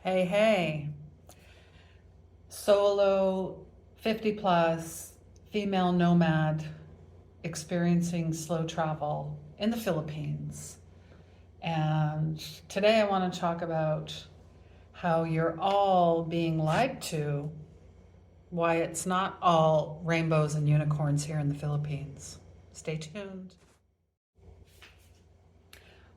Hey, hey, solo 50 plus female nomad experiencing slow travel in the Philippines. And today I want to talk about how you're all being lied to, why it's not all rainbows and unicorns here in the Philippines. Stay tuned.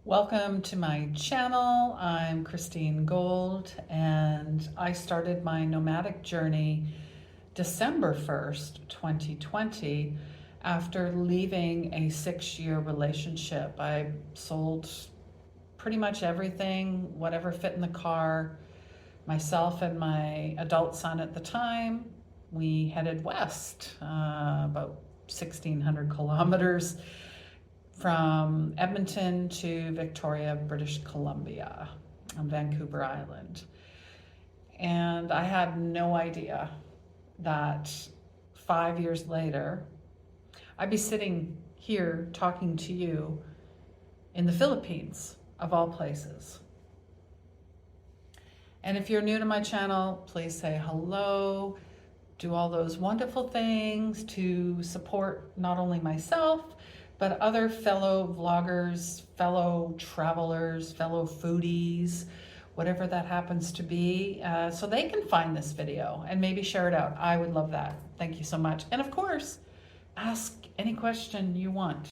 Welcome to my channel. I'm Christine Gold, and I started my nomadic journey December 1st, 2020, after leaving a 6-year relationship. I sold pretty much everything, whatever fit in the car. Myself and my adult son at the time, we headed west, about 1,600 kilometers from Edmonton to Victoria, British Columbia, on Vancouver Island. And I had no idea that 5 years later, I'd be sitting here talking to you in the Philippines, of all places. And if you're new to my channel, please say hello, do all those wonderful things to support not only myself, but other fellow vloggers, fellow travelers, fellow foodies, whatever that happens to be, so they can find this video and maybe share it out. I would love that. Thank you so much. And of course, ask any question you want.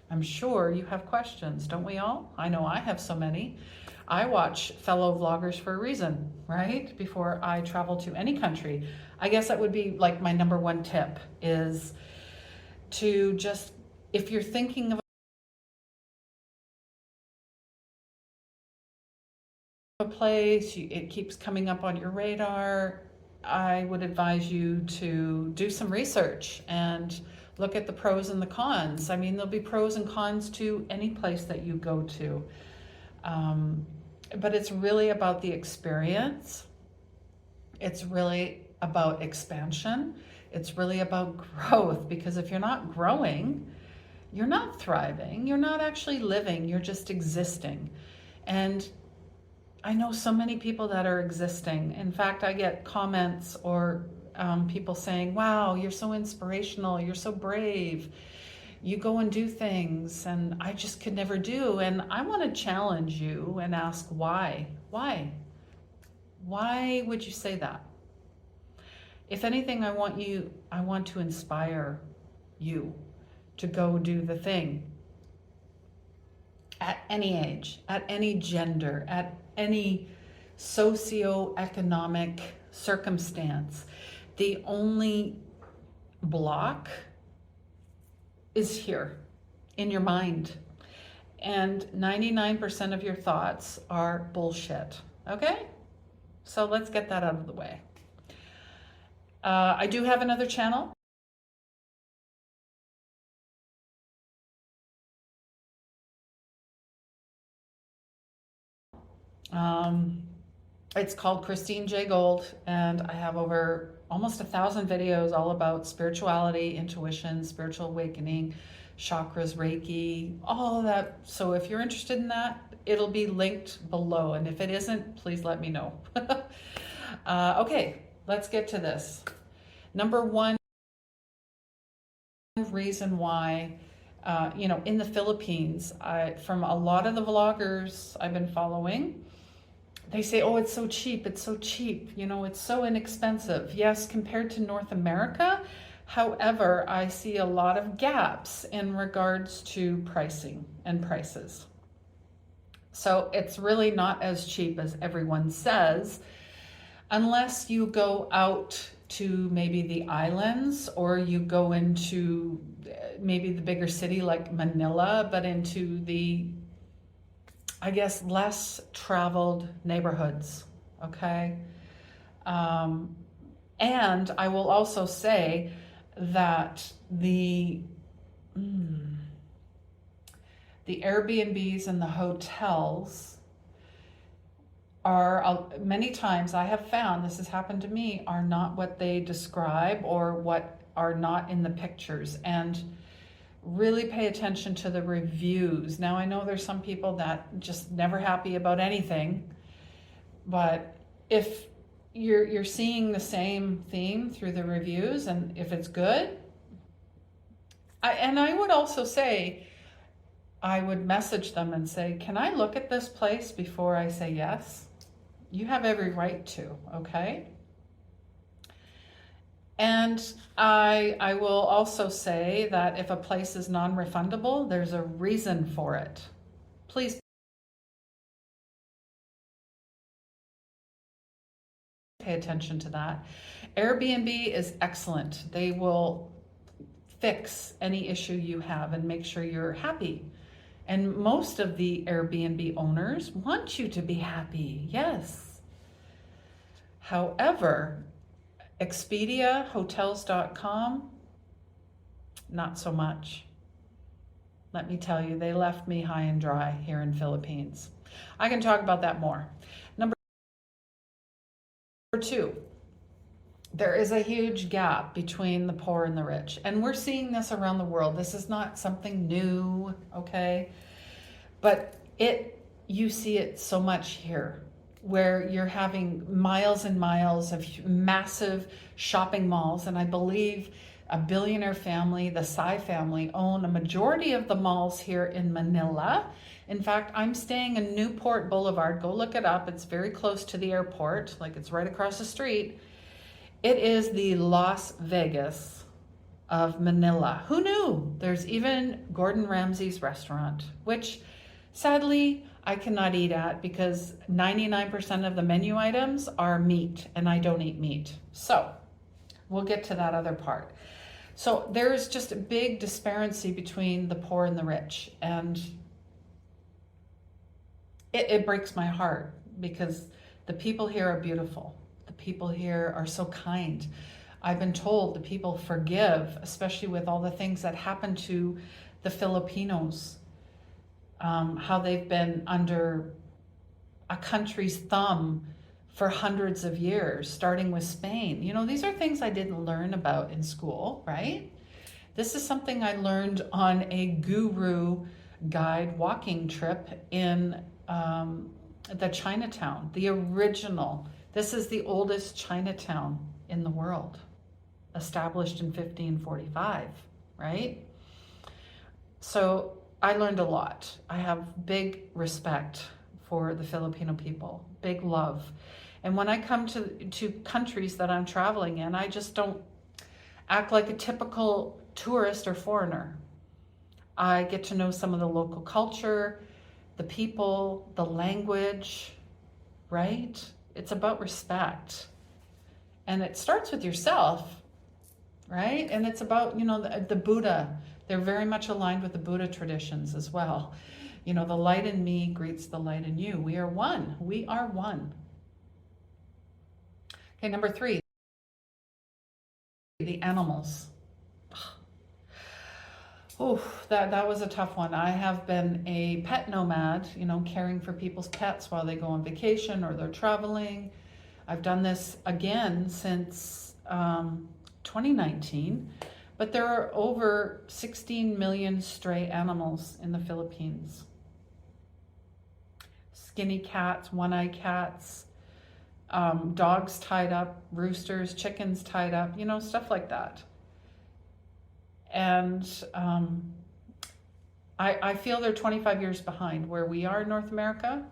I'm sure you have questions, don't we all? I know I have so many. I watch fellow vloggers for a reason, right? Before I travel to any country. I guess that would be like my number one tip is to just, if you're thinking of a place, it keeps coming up on your radar, I would advise you to do some research and look at the pros and the cons. I mean, there'll be pros and cons to any place that you go to. But it's really about the experience. It's really about expansion. It's really about growth, because if you're not growing, you're not thriving, you're not actually living, you're just existing. And I know so many people that are existing. In fact, I get comments or people saying, wow, you're so inspirational, you're so brave, you go and do things, and I just could never do. And I want to challenge you and ask why? Why would you say that? If anything, I want to inspire you to go do the thing. At any age, at any gender, at any socioeconomic circumstance. The only block is here in your mind. And 99% of your thoughts are bullshit. Okay? So let's get that out of the way. I do have another channel. It's called Christine J. Gold, and I have over almost 1,000 videos all about spirituality, intuition, spiritual awakening, chakras, Reiki, all of that. So if you're interested in that, it'll be linked below. And if it isn't, please let me know. Okay, let's get to this. Number one reason why, in the Philippines, from a lot of the vloggers I've been following, they say, oh, it's so cheap, it's so cheap, it's so inexpensive. Yes, compared to North America. However, I see a lot of gaps in regards to pricing and prices. So it's really not as cheap as everyone says, unless you go out to maybe the islands, or you go into maybe the bigger city like Manila, but into the, I guess, less traveled neighborhoods, okay? And I will also say that the Airbnbs and the hotels are, many times I have found, this has happened to me, are not what they describe or what are not in the pictures. And Really pay attention to the reviews. Now, I know there's some people that just never happy about anything, but if you're seeing the same theme through the reviews, and if it's good, I would also say, I would message them and say, can I look at this place before I say yes? You have every right to, okay? And I will also say that if a place is non-refundable, there's a reason for it. Please pay attention to that. Airbnb is excellent. They will fix any issue you have and make sure you're happy. And most of the Airbnb owners want you to be happy, yes. However, Expedia, hotels.com, not so much. Let me tell you, they left me high and dry here in Philippines. I can talk about that more. Number two, there is a huge gap between the poor and the rich. And we're seeing this around the world. This is not something new, okay? But you see it so much here, where you're having miles and miles of massive shopping malls. And I believe a billionaire family, the Tsai family, own a majority of the malls here in Manila. In fact, I'm staying in Newport Boulevard. Go look it up. It's very close to the airport, like it's right across the street. It is the Las Vegas of Manila. Who knew? There's even Gordon Ramsay's restaurant, which sadly I cannot eat at because 99% of the menu items are meat, and I don't eat meat. So we'll get to that other part. So there's just a big disparity between the poor and the rich, and it breaks my heart because the people here are beautiful. The people here are so kind. I've been told the people forgive, especially with all the things that happen to the Filipinos, how they've been under a country's thumb for hundreds of years, starting with Spain. You know, these are things I didn't learn about in school, right? This is something I learned on a guru guide walking trip in the Chinatown, the original. This is the oldest Chinatown in the world, established in 1545, right? So I learned a lot. I have big respect for the Filipino people, big love. And when I come to countries that I'm traveling in, I just don't act like a typical tourist or foreigner. I get to know some of the local culture, the people, the language, right? It's about respect. And it starts with yourself, right? And it's about, you know, the Buddha. They're very much aligned with the Buddha traditions as well. You know, the light in me greets the light in you. We are one. We are one. Okay, number 3, the animals. Oh, that was a tough one. I have been a pet nomad, you know, caring for people's pets while they go on vacation or they're traveling. I've done this again since 2019, but there are over 16 million stray animals in the Philippines. Skinny cats, one-eyed cats, dogs tied up, roosters, chickens tied up, you know, stuff like that. And I feel they're 25 years behind where we are in North America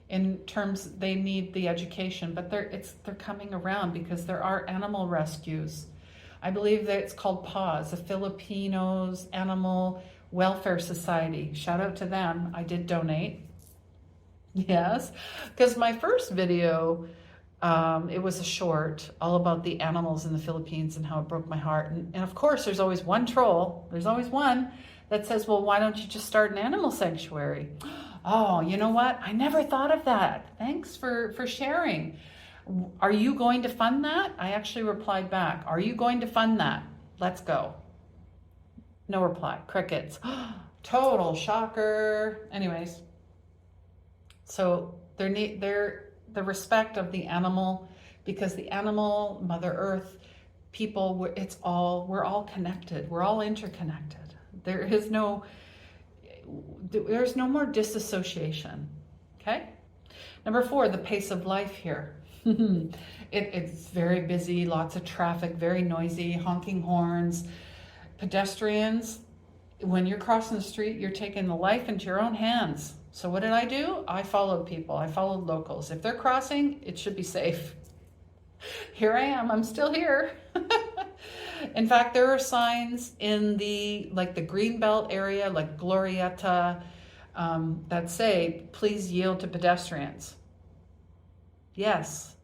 in terms they need the education, but they're coming around because there are animal rescues. I believe that it's called PAWS, the Filipinos Animal Welfare Society. Shout out to them. I did donate. Yes, because my first video, it was a short all about the animals in the Philippines and how it broke my heart. And of course, there's always one troll. There's always one that says, well, why don't you just start an animal sanctuary? Oh, you know what? I never thought of that. Thanks for sharing. Are you going to fund that? I actually replied back, are you going to fund that? Let's go. No reply. Crickets. Total shocker. Anyways, so they're the respect of the animal, because the animal, Mother Earth, people, we're all connected. We're all interconnected. There's no more disassociation. Okay? Number 4, the pace of life here. It's very busy, lots of traffic, very noisy, honking horns. Pedestrians, when you're crossing the street, you're taking the life into your own hands. So what did I do? I followed people. I followed locals. If they're crossing, it should be safe. Here I am. I'm still here. In fact, there are signs in the Greenbelt area, like Glorieta, that say, please yield to pedestrians. Yes.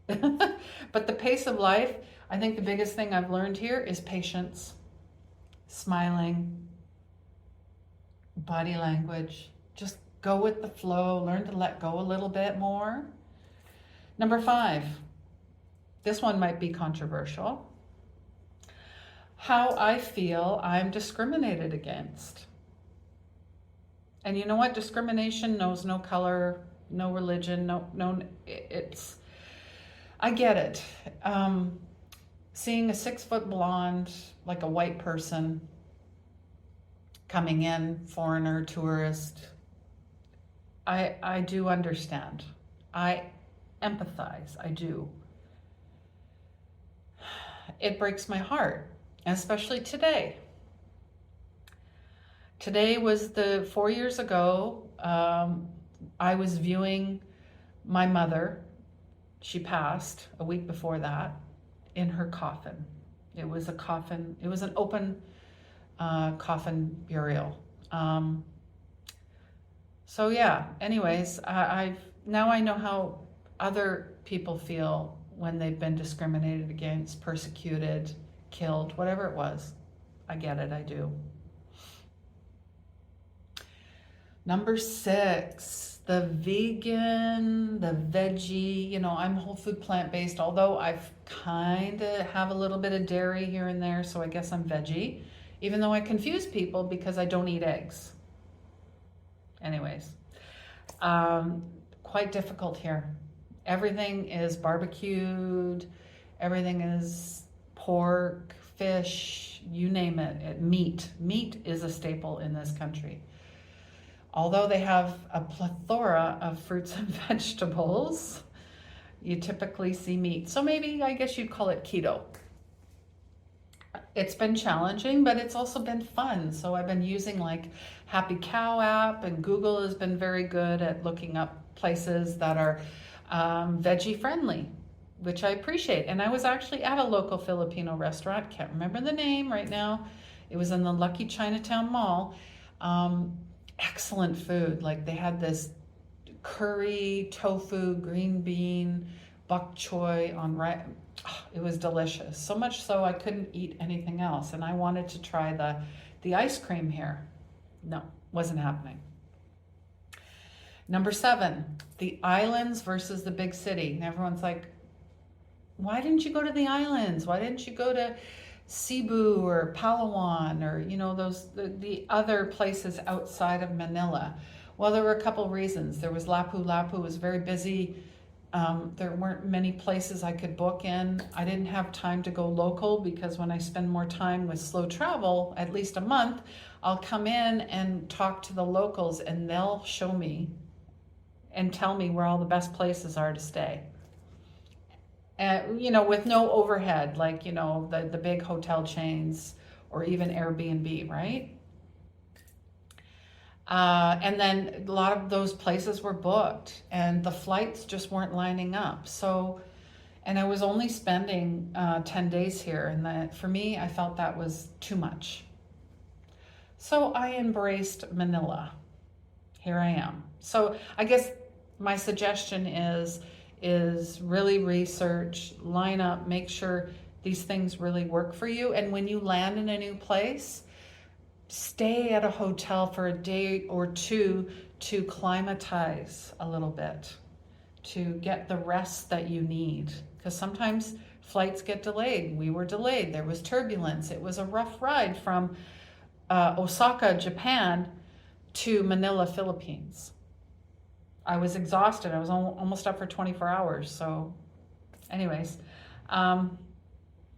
But the pace of life, I think the biggest thing I've learned here is patience, smiling, body language. Just go with the flow, learn to let go a little bit more. Number 5, this one might be controversial. How I feel I'm discriminated against. And you know what? Discrimination knows no color, no religion, I get it. Seeing a 6-foot blonde, like a white person coming in, foreigner, tourist, I do understand. I empathize, I do. It breaks my heart, especially today. Today was 4 years ago, I was viewing my mother. She passed a week before that in her coffin. It was a coffin, it was an open coffin burial. So yeah, anyways, now I know how other people feel when they've been discriminated against, persecuted, killed, whatever it was. I get it, I do. Number 6, the vegan, the veggie, I'm whole food plant-based, although I've kind of have a little bit of dairy here and there, so I guess I'm veggie, even though I confuse people because I don't eat eggs. Anyways, quite difficult here. Everything is barbecued, everything is pork, fish, you name it, meat. Meat is a staple in this country. Although they have a plethora of fruits and vegetables, you typically see meat. So maybe, I guess you'd call it keto. It's been challenging, but it's also been fun. So I've been using like Happy Cow app, and Google has been very good at looking up places that are veggie friendly, which I appreciate. And I was actually at a local Filipino restaurant, can't remember the name right now. It was in the Lucky Chinatown Mall. Excellent food. Like they had this curry, tofu, green bean, bok choy on rice. Oh, it was delicious. So much so I couldn't eat anything else. And I wanted to try the ice cream here. No, wasn't happening. Number 7, the islands versus the big city. And everyone's like, why didn't you go to the islands? Why didn't you go to Cebu or Palawan or, the other places outside of Manila? Well, there were a couple reasons. There was Lapu-Lapu was very busy. There weren't many places I could book in. I didn't have time to go local because when I spend more time with slow travel, at least a month, I'll come in and talk to the locals and they'll show me and tell me where all the best places are to stay. With no overhead, like, the big hotel chains or even Airbnb, right? And then a lot of those places were booked and the flights just weren't lining up. So, and I was only spending 10 days here, and that for me, I felt that was too much. So I embraced Manila. Here I am. So I guess my suggestion is really research, line up, make sure these things really work for you. And when you land in a new place, stay at a hotel for a day or two to climatize a little bit, to get the rest that you need. Because sometimes flights get delayed. We were delayed. There was turbulence. It was a rough ride from Osaka, Japan to Manila, Philippines. I was exhausted. I was almost up for 24 hours. So anyways, and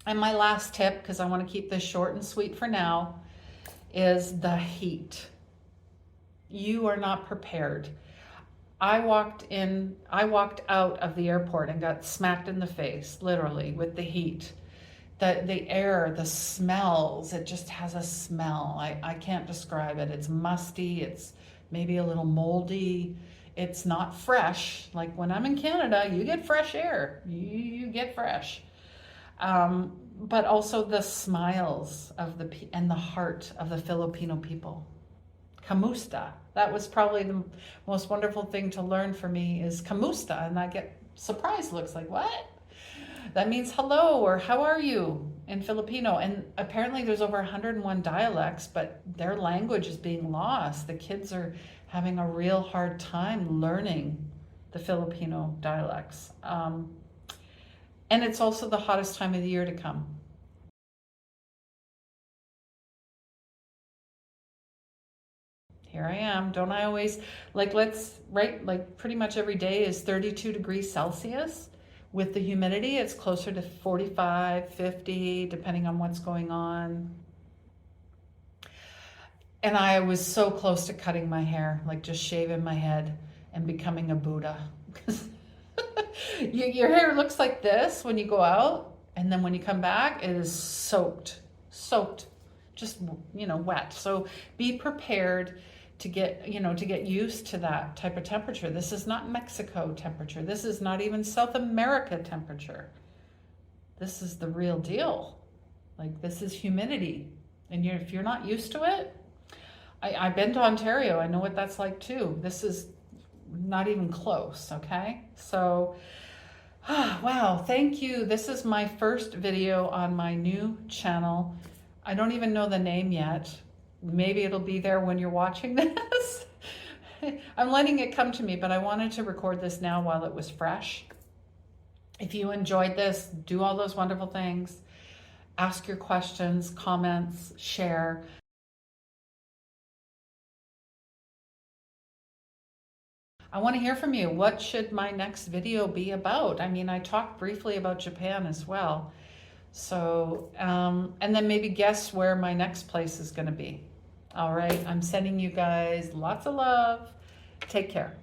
my last tip, because I want to keep this short and sweet for now, is the heat. You are not prepared. I walked out of the airport and got smacked in the face, literally, with the heat. The air, the smells, it just has a smell. I can't describe it. It's musty, it's maybe a little moldy. It's not fresh. Like when I'm in Canada, you get fresh air. You get fresh. But also the smiles of and the heart of the Filipino people. Kamusta. That was probably the most wonderful thing to learn for me is kamusta. And I get surprised looks like, what? That means hello or how are you in Filipino. And apparently there's over 101 dialects, but their language is being lost. The kids are having a real hard time learning the Filipino dialects. And it's also the hottest time of the year to come. Here I am. Don't I always, like pretty much every day is 32 degrees Celsius. With the humidity, it's closer to 45, 50, depending on what's going on. And I was so close to cutting my hair, like just shaving my head and becoming a Buddha. Your hair looks like this when you go out, and then when you come back, it is soaked, just, wet. So be prepared to get used to that type of temperature. This is not Mexico temperature. This is not even South America temperature. This is the real deal. Like, this is humidity. And if you're not used to it, I've been to Ontario. I know what that's like too. This is not even close, okay? So, wow, thank you. This is my first video on my new channel. I don't even know the name yet. Maybe it'll be there when you're watching this. I'm letting it come to me, but I wanted to record this now while it was fresh. If you enjoyed this, do all those wonderful things. Ask your questions, comments, share. I want to hear from you. What should my next video be about? I mean, I talked briefly about Japan as well. So, and then maybe guess where my next place is going to be. All right. I'm sending you guys lots of love. Take care.